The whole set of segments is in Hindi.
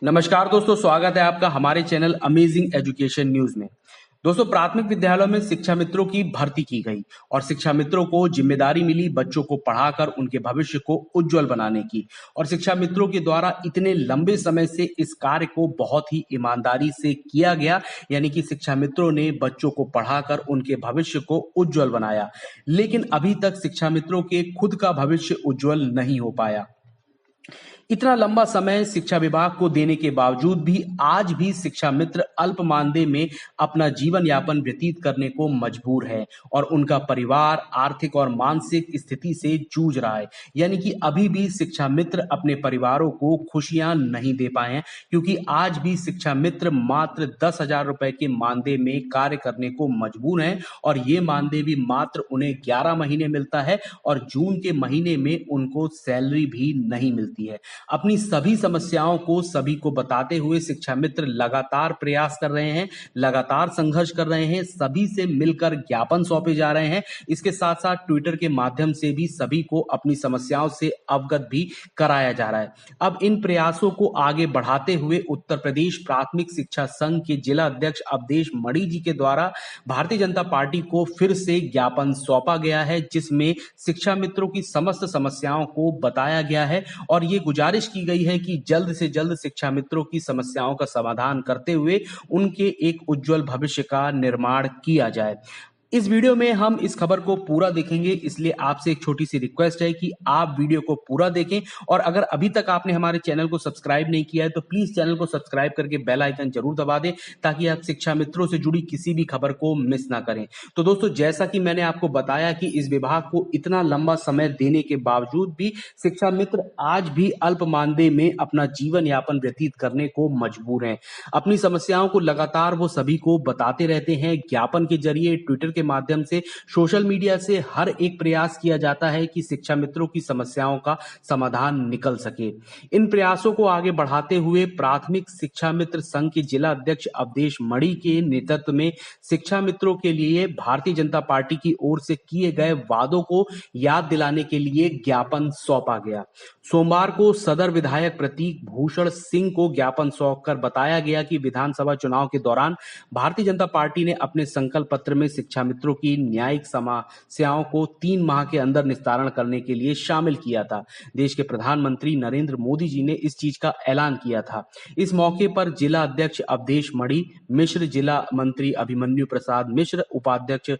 नमस्कार दोस्तों, स्वागत है आपका हमारे चैनल अमेजिंग एजुकेशन न्यूज में। दोस्तों, प्राथमिक विद्यालयों में शिक्षा मित्रों की भर्ती की गई और शिक्षा मित्रों को जिम्मेदारी मिली बच्चों को पढ़ाकर उनके भविष्य को उज्जवल बनाने की। और शिक्षा मित्रों के द्वारा इतने लंबे समय से इस कार्य को बहुत ही ईमानदारी से किया गया, यानी कि शिक्षा मित्रों ने बच्चों को पढ़ाकर उनके भविष्य को उज्जवल बनाया। लेकिन अभी तक शिक्षा मित्रों के खुद का भविष्य उज्जवल नहीं हो पाया। इतना लंबा समय शिक्षा विभाग को देने के बावजूद भी आज भी शिक्षा मित्र अल्प मानदेय में अपना जीवन यापन व्यतीत करने को मजबूर है और उनका परिवार आर्थिक और मानसिक स्थिति से जूझ रहा है। यानी कि अभी भी शिक्षा मित्र अपने परिवारों को खुशियां नहीं दे पाए हैं, क्योंकि आज भी शिक्षा मित्र मात्र 10,000 रुपए के मानदेय में कार्य करने को मजबूर हैं और ये मानदेय भी मात्र उन्हें 11 महीने मिलता है और जून के महीने में उनको सैलरी भी नहीं मिलती है। अपनी सभी समस्याओं को सभी को बताते हुए शिक्षा मित्र लगातार प्रयास कर रहे हैं, लगातार संघर्ष कर रहे हैं, सभी से मिलकर ज्ञापन सौंपे जा रहे हैं। इसके साथ साथ ट्विटर के माध्यम से भी सभी को अपनी समस्याओं से अवगत भी कराया जा रहा है। अब इन प्रयासों को आगे बढ़ाते हुए उत्तर प्रदेश प्राथमिक शिक्षा संघ के जिला अध्यक्ष अवधेश मणि जी के द्वारा भारतीय जनता पार्टी को फिर से ज्ञापन सौंपा गया है, जिसमें शिक्षा मित्रों की समस्त समस्याओं को बताया गया है और ये गुजारिश की गई है कि जल्द से जल्द शिक्षा मित्रों की समस्याओं का समाधान करते हुए उनके एक उज्जवल भविष्य का निर्माण किया जाए। इस वीडियो में हम इस खबर को पूरा देखेंगे, इसलिए आपसे एक छोटी सी रिक्वेस्ट है कि आप वीडियो को पूरा देखें और अगर अभी तक आपने हमारे चैनल को सब्सक्राइब नहीं किया है तो प्लीज चैनल को सब्सक्राइब करके बेल आइकन जरूर दबा दें, ताकि आप शिक्षा मित्रों से जुड़ी किसी भी खबर को मिस ना करें। तो दोस्तों, जैसा कि मैंने आपको बताया कि इस विभाग को इतना लंबा समय देने के बावजूद भी शिक्षा मित्र आज भी अल्प मानदेय में अपना जीवन यापन व्यतीत करने को मजबूर हैं। अपनी समस्याओं को लगातार वो सभी को बताते रहते हैं, ज्ञापन के जरिए, ट्विटर के माध्यम से, सोशल मीडिया से हर एक प्रयास किया जाता है कि शिक्षा मित्रों की समस्याओं का समाधान निकल सके। इन प्रयासों को आगे बढ़ाते हुए प्राथमिक शिक्षा मित्र संघ के जिला अध्यक्ष अवधेश मणि के नेतृत्व में शिक्षा मित्रों के लिए भारतीय जनता पार्टी की ओर से किए गए वादों को याद दिलाने के लिए ज्ञापन सौंपा गया। सोमवार को सदर विधायक प्रतीक भूषण सिंह को ज्ञापन सौंपकर बताया गया कि विधानसभा चुनाव के दौरान भारतीय जनता पार्टी ने अपने संकल्प पत्र में शिक्षा मित्रों की न्यायिक समस्याओं को 3 माह के अंदर निस्तारण करने के लिए शामिल किया था। देश के प्रधानमंत्री नरेंद्र मोदी जी ने इस चीज का ऐलान किया था। इस मौके पर जिला अध्यक्ष अवधेश मणि मिश्र, जिला मंत्री अभिमन्यु प्रसाद मिश्र, उपाध्यक्ष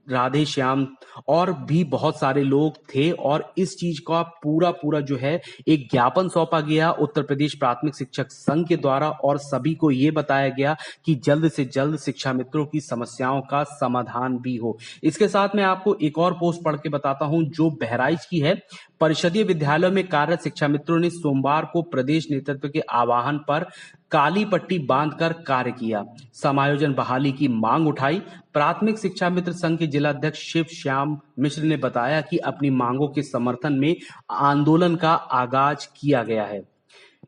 राधे श्याम और भी बहुत सारे लोग थे और इस चीज का पूरा जो है एक ज्ञापन सौंपा गया उत्तर प्रदेश प्राथमिक शिक्षक संघ के द्वारा और सभी को यह बताया गया कि जल्द से जल्द शिक्षा मित्रों की समस्याओं का समाधान भी हो। इसके साथ मैं आपको एक और पोस्ट पढ़ के बताता हूं जो बहराइच की है। परिषदीय विद्यालयों में कार्यरत शिक्षा मित्रों ने सोमवार को प्रदेश नेतृत्व के आह्वान पर काली पट्टी बांधकर कार्य किया, समायोजन बहाली की मांग उठाई। प्राथमिक शिक्षा मित्र संघ के जिला अध्यक्ष शिव श्याम मिश्र ने बताया कि अपनी मांगों के समर्थन में आंदोलन का आगाज किया गया है।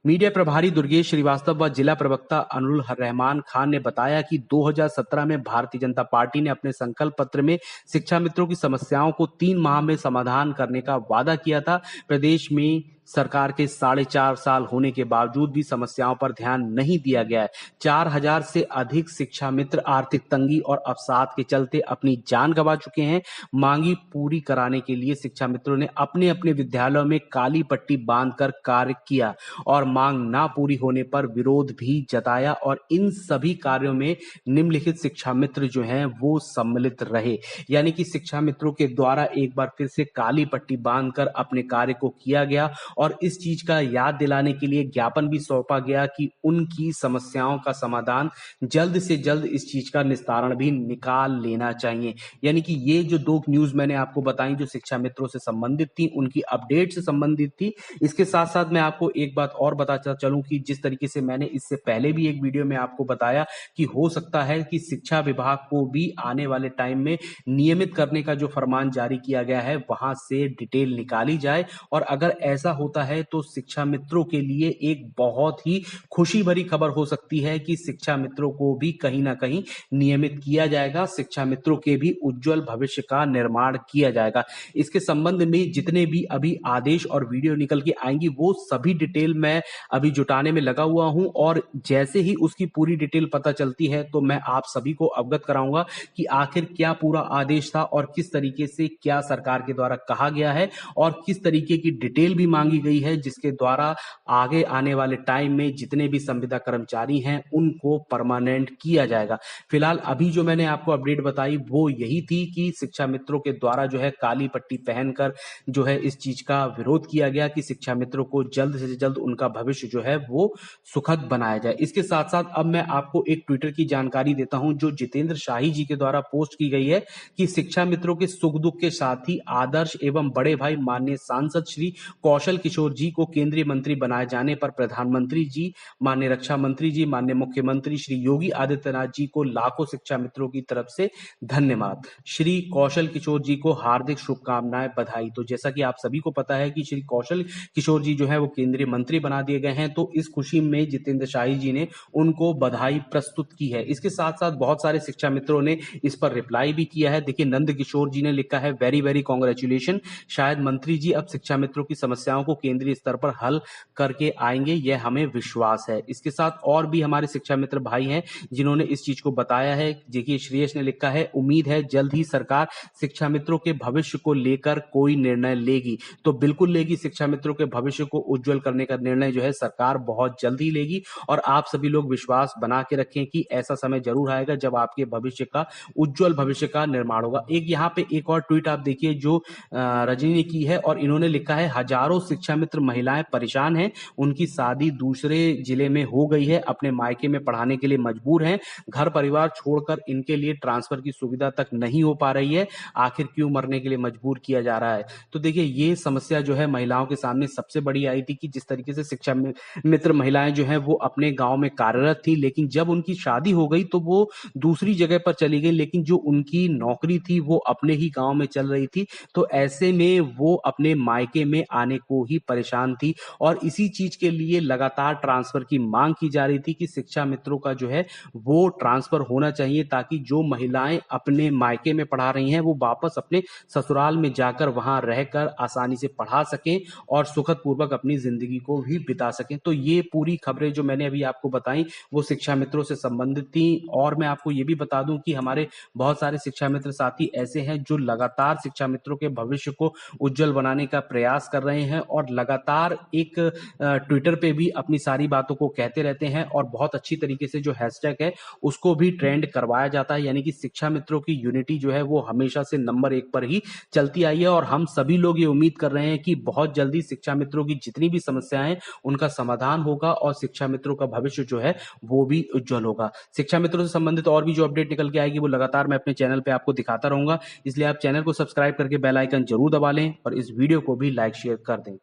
मीडिया प्रभारी दुर्गेश श्रीवास्तव व जिला प्रवक्ता अनुल रहमान खान ने बताया कि 2017 में भारतीय जनता पार्टी ने अपने संकल्प पत्र में शिक्षा मित्रों की समस्याओं को 3 माह में समाधान करने का वादा किया था। प्रदेश में सरकार के 4.5 साल होने के बावजूद भी समस्याओं पर ध्यान नहीं दिया गया है। 4,000 से अधिक शिक्षा मित्र आर्थिक तंगी और अवसाद के चलते अपनी जान गंवा चुके हैं। मांगी पूरी कराने के लिए शिक्षा मित्रों ने अपने अपने विद्यालयों में काली पट्टी बांधकर कार्य किया और मांग ना पूरी होने पर विरोध भी जताया और इन सभी कार्यों में निम्नलिखित शिक्षा मित्र जो हैं वो सम्मिलित रहे। यानी कि शिक्षा मित्रों के द्वारा एक बार फिर से काली पट्टी बांधकर अपने कार्य को किया गया और इस चीज का याद दिलाने के लिए ज्ञापन भी सौंपा गया कि उनकी समस्याओं का समाधान जल्द से जल्द इस चीज का निस्तारण भी निकाल लेना चाहिए। यानी कि ये जो 2 न्यूज मैंने आपको बताई जो शिक्षा मित्रों से संबंधित थी, उनकी अपडेट से संबंधित थी। इसके साथ साथ मैं आपको एक बात और बताता चलूं कि जिस तरीके से मैंने इससे पहले भी एक वीडियो में आपको बताया कि हो सकता है कि शिक्षा विभाग को भी आने वाले टाइम में नियमित करने का जो फरमान जारी किया गया है वहां से डिटेल निकाली जाए और अगर ऐसा होता है तो शिक्षा मित्रों के लिए एक बहुत ही खुशी भरी खबर हो सकती है कि शिक्षा मित्रों को भी कहीं ना कहीं नियमित किया जाएगा, शिक्षा मित्रों के भी उज्जवल भविष्य का निर्माण किया जाएगा। इसके संबंध में जितने भी अभी आदेश और वीडियो निकल के आएंगी वो सभी डिटेल मैं अभी जुटाने में लगा हुआ हूं, और जैसे ही उसकी पूरी डिटेल पता चलती है तो मैं आप सभी को अवगत कराऊंगा कि आखिर क्या पूरा आदेश था और किस तरीके से क्या सरकार के द्वारा कहा गया है और किस तरीके की डिटेल भी मांगी गई है, जिसके द्वारा आगे आने वाले टाइम में जितने भी संविदा कर्मचारी हैं उनको परमानेंट किया जाएगा। फिलहाल अभी जो मैंने आपको अपडेट बताई वो यही थी कि शिक्षा मित्रों के द्वारा जो है काली पट्टी पहनकर जो है इस चीज का विरोध किया गया कि शिक्षा मित्रों को जल्द से जल्द उनका भविष्य जो है वो सुखद बनाया जाए। इसके साथ साथ अब मैं आपको एक ट्विटर की जानकारी देता हूं जो जितेंद्र शाही जी के द्वारा पोस्ट की गई है कि शिक्षा मित्रों के सुख दुख के साथ ही आदर्श एवं बड़े भाई माननीय सांसद श्री कौशल किशोर जी को केंद्रीय मंत्री बनाए जाने पर प्रधानमंत्री जी, माननीय रक्षा मंत्री जी, माननीय मुख्यमंत्री श्री योगी आदित्यनाथ जी को लाखों शिक्षा मित्रों की तरफ से धन्यवाद। श्री कौशल किशोर जी को हार्दिक शुभकामनाएं, बधाई। तो जैसा कि आप सभी को पता है कि श्री कौशल किशोर जी जो है वो केंद्रीय मंत्री बना दिए गए हैं, तो इस खुशी में जितेंद्र शाही जी ने उनको बधाई प्रस्तुत की है। इसके साथ साथ बहुत सारे शिक्षा मित्रों ने इस पर रिप्लाई भी किया है। देखिए, नंद किशोर जी ने लिखा है, वेरी वेरी कॉन्ग्रेचुलेशन, शायद मंत्री जी अब शिक्षा मित्रों की समस्याओं को केंद्रीय स्तर पर हल करके आएंगे, यह हमें विश्वास है। इसके साथ और भी हमारे शिक्षा मित्र भाई हैं जिन्होंने इस चीज को बताया है। देखिए, श्रेयस ने लिखा है, उम्मीद है जल्द ही सरकार शिक्षा मित्रों के भविष्य को लेकर कोई निर्णय लेगी। तो बिल्कुल लेगी, शिक्षा मित्रों के भविष्य को उज्जवल करने का निर्णय जो है सरकार बहुत जल्द ही लेगी, और आप सभी लोग विश्वास बना के रखें कि ऐसा समय जरूर आएगा जब आपके भविष्य का उज्जवल भविष्य का निर्माण होगा। एक यहाँ पे एक और ट्वीट आप देखिए जो रजनी ने की है, और इन्होंने लिखा है, हजारों शिक्षा मित्र महिलाएं परेशान हैं, उनकी शादी दूसरे जिले में हो गई है, अपने मायके में पढ़ाने के लिए मजबूर हैं, घर परिवार छोड़कर इनके लिए ट्रांसफर की सुविधा तक नहीं हो पा रही है, आखिर क्यों मरने के लिए मजबूर किया जा रहा है। तो देखिए, ये समस्या जो है महिलाओं के सामने सबसे बड़ी आई थी कि जिस तरीके से शिक्षा मित्र महिलाएं जो है वो अपने गांव में कार्यरत थी, लेकिन जब उनकी शादी हो गई तो वो दूसरी जगह पर चली गई, लेकिन जो उनकी नौकरी थी वो अपने ही गांव में चल रही थी। तो ऐसे में वो अपने मायके में आने को ही परेशान थी, और इसी चीज के लिए लगातार ट्रांसफर की मांग की जा रही थी कि शिक्षा मित्रों का जो है वो ट्रांसफर होना चाहिए, ताकि जो महिलाएं अपने मायके में पढ़ा रही हैं वो वापस अपने ससुराल में जाकर वहां रहकर आसानी से पढ़ा सकें और सुखद पूर्वक अपनी जिंदगी को भी बिता सकें। तो ये पूरी खबरें जो मैंने अभी आपको बताई वो शिक्षा मित्रों से संबंधित थी। और मैं आपको ये भी बता दूं कि हमारे बहुत सारे शिक्षा मित्र साथी ऐसे हैं जो लगातार शिक्षा मित्रों के भविष्य को उज्जवल बनाने का प्रयास कर रहे हैं, और लगातार एक ट्विटर पे भी अपनी सारी बातों को कहते रहते हैं, और बहुत अच्छी तरीके से जो हैशटैग है उसको भी ट्रेंड करवाया जाता है। यानी कि शिक्षा मित्रों की यूनिटी जो है वो हमेशा से नंबर 1 पर ही चलती आई है, और हम सभी लोग ये उम्मीद कर रहे हैं कि बहुत जल्दी शिक्षा मित्रों की जितनी भी समस्याएं हैं उनका समाधान होगा, और शिक्षा मित्रों का भविष्य जो है वो भी उज्जवल होगा। शिक्षा मित्रों से संबंधित और भी जो अपडेट निकल के आएगी वो लगातार मैं अपने चैनल पे आपको दिखाता रहूंगा, इसलिए आप चैनल को सब्सक्राइब करके बेल आइकन जरूर दबा लें और इस वीडियो को भी लाइक शेयर कर दें।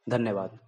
धन्यवाद।